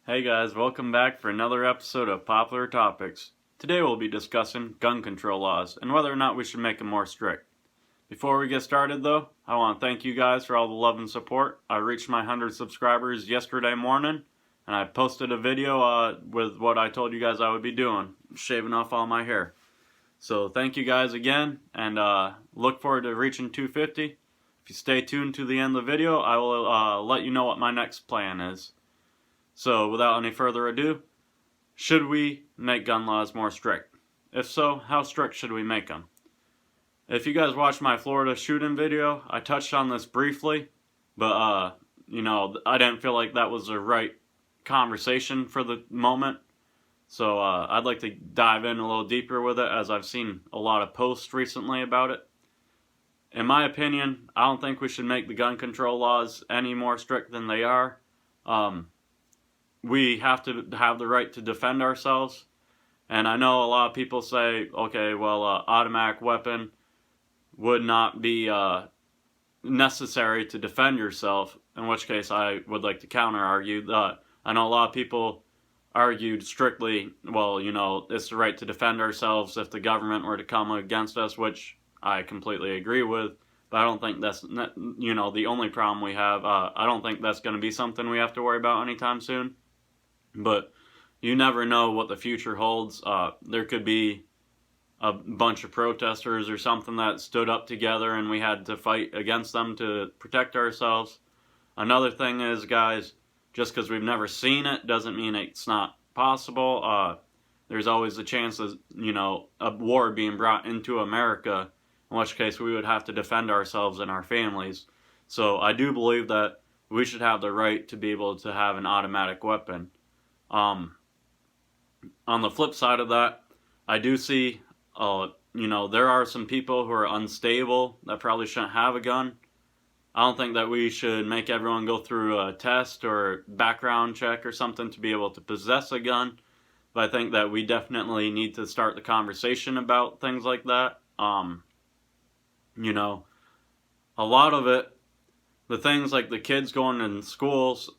Hey guys, welcome back for another episode of Popular Topics. Today we'll be discussing gun control laws and whether or not we should make them more strict. Before we get started though, I want to thank you guys for all the love and support. I reached my 100 subscribers yesterday morning and I posted a video with what I told you guys I would be doing, shaving off all my hair. So thank you guys again and look forward to reaching 250. If you stay tuned to the end of the video, I will let you know what my next plan is. So, without any further ado, should we make gun laws more strict? If so, how strict should we make them? If you guys watched my Florida shooting video, I touched on this briefly, but, I didn't feel like that was the right conversation for the moment. So, I'd like to dive in a little deeper with it, as I've seen a lot of posts recently about it. In my opinion, I don't think we should make the gun control laws any more strict than they are. We have to have the right to defend ourselves. And I know a lot of people say, okay, well, automatic weapon would not be necessary to defend yourself, in which case I would like to counter-argue that. I know a lot of people argued strictly, well, it's the right to defend ourselves if the government were to come against us, which I completely agree with. But I don't think that's, the only problem we have. I don't think that's going to be something we have to worry about anytime soon. But you never know what the future holds. There could be a bunch of protesters or something that stood up together and we had to fight against them to protect ourselves. Another thing is, guys, just because we've never seen it doesn't mean it's not possible. There's always a chance of, a war being brought into America, in which case we would have to defend ourselves and our families. So I do believe that we should have the right to be able to have an automatic weapon. On the flip side of that, I do see, there are some people who are unstable that probably shouldn't have a gun. I don't think that we should make everyone go through a test or background check or something to be able to possess a gun. But I think that we definitely need to start the conversation about things like that. A lot of it, the things like the kids going in schools,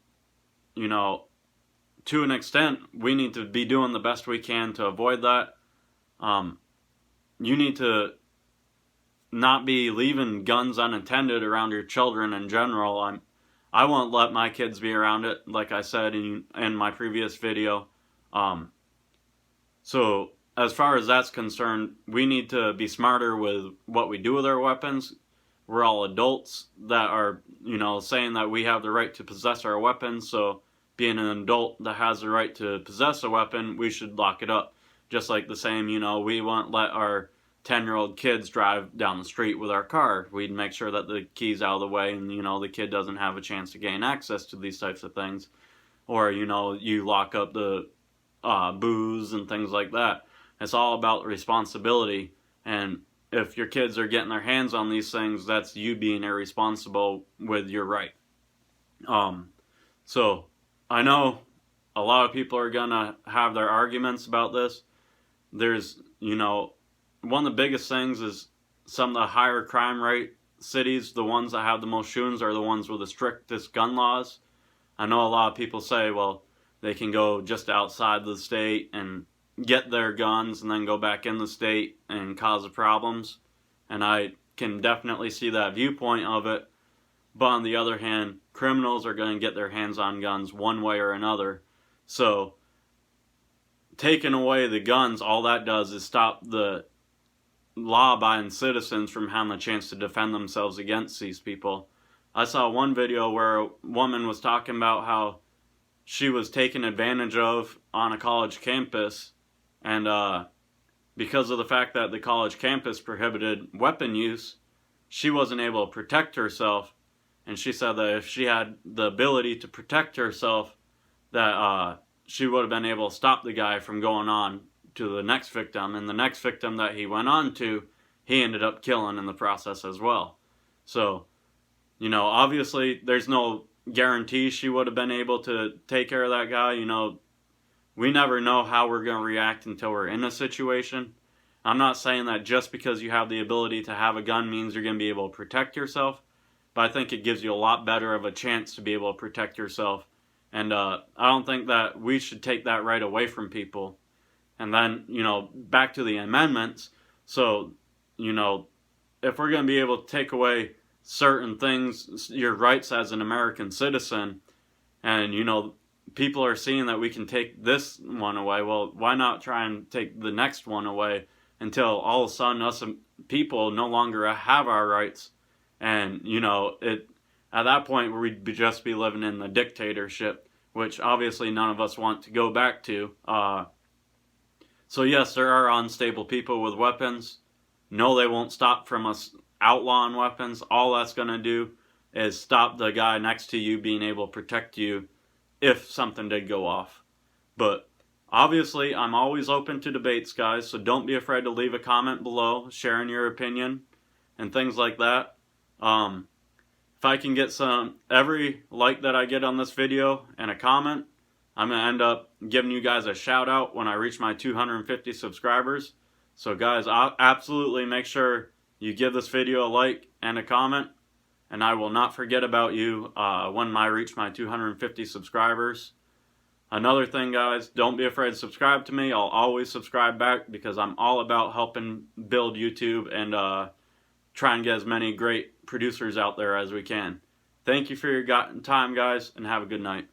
to an extent, we need to be doing the best we can to avoid that. You need to not be leaving guns unattended around your children in general. I won't let my kids be around it, like I said in my previous video. So, as far as that's concerned, we need to be smarter with what we do with our weapons. We're all adults that are, saying that we have the right to possess our weapons, so being an adult that has the right to possess a weapon, we should lock it up. Just like the same, we won't let our 10-year-old kids drive down the street with our car. We'd make sure that the key's out of the way and, the kid doesn't have a chance to gain access to these types of things. Or, you lock up the booze and things like that. It's all about responsibility. And if your kids are getting their hands on these things, that's you being irresponsible with your right. So I know a lot of people are going to have their arguments about this. There's, one of the biggest things is some of the higher crime rate cities, the ones that have the most shootings, are the ones with the strictest gun laws. I know a lot of people say, well, they can go just outside the state and get their guns and then go back in the state and cause problems. And I can definitely see that viewpoint of it. But on the other hand, criminals are going to get their hands on guns one way or another. So, taking away the guns, all that does is stop the law-abiding citizens from having a chance to defend themselves against these people. I saw one video where a woman was talking about how she was taken advantage of on a college campus, and because of the fact that the college campus prohibited weapon use, she wasn't able to protect herself. And she said that if she had the ability to protect herself, that she would have been able to stop the guy from going on to the next victim. And the next victim that he went on to, he ended up killing in the process as well. So, obviously there's no guarantee she would have been able to take care of that guy. We never know how we're going to react until we're in a situation. I'm not saying that just because you have the ability to have a gun means you're going to be able to protect yourself, but I think it gives you a lot better of a chance to be able to protect yourself And I don't think that we should take that right away from people. And then, back to the amendments. So, if we're going to be able to take away certain things, your rights as an American citizen, and, people are seeing that we can take this one away, well, why not try and take the next one away until all of a sudden us people no longer have our rights? And, at that point, we'd just be living in the dictatorship, which obviously none of us want to go back to. So yes, there are unstable people with weapons. No, they won't stop from us outlawing weapons. All that's going to do is stop the guy next to you being able to protect you if something did go off. But obviously, I'm always open to debates, guys, so don't be afraid to leave a comment below, sharing your opinion and things like that. If I can get every like that I get on this video and a comment, I'm going to end up giving you guys a shout out when I reach my 250 subscribers. So guys, absolutely make sure you give this video a like and a comment, and I will not forget about you when I reach my 250 subscribers. Another thing, guys, don't be afraid to subscribe to me. I'll always subscribe back because I'm all about helping build YouTube and try and get as many great producers out there as we can. Thank you for your time, guys, and have a good night.